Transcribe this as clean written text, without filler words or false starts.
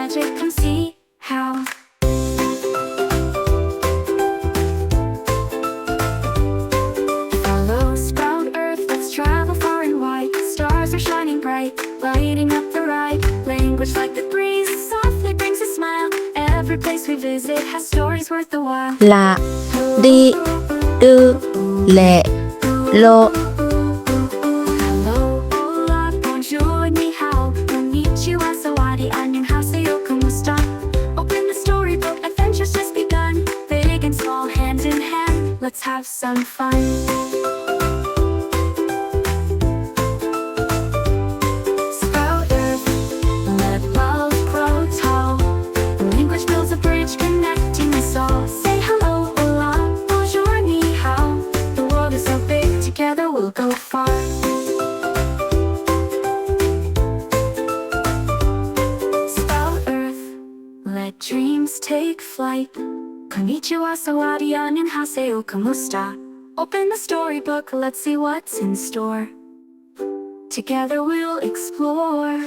magic, come see how. Follow Sprout Earth, let's travel far and wide. Stars are shining bright, lighting up the ride. Language like the breeze, softly brings a smile. Every place we visit has stories worth the while. La, di, du, le, lo. Hello, hola, bonjour, ni hao. Konnichiwa, sawadi, annyeonghaseyo, kumusta? Open the storybook, adventure's just begun. Big and small, hand in hand, let's have some fun. Sprout Earth, let love grow tall. Language builds a bridge connecting us all. Say hello, hola, bonjour, ni hao. The world is so big, together we'll go far. Sprout Earth, let dreams take flight. Konnichiwa, sawadi, annyeonghaseyo, kumusta? Open the storybook, let's see what's in store. Together we'll explore.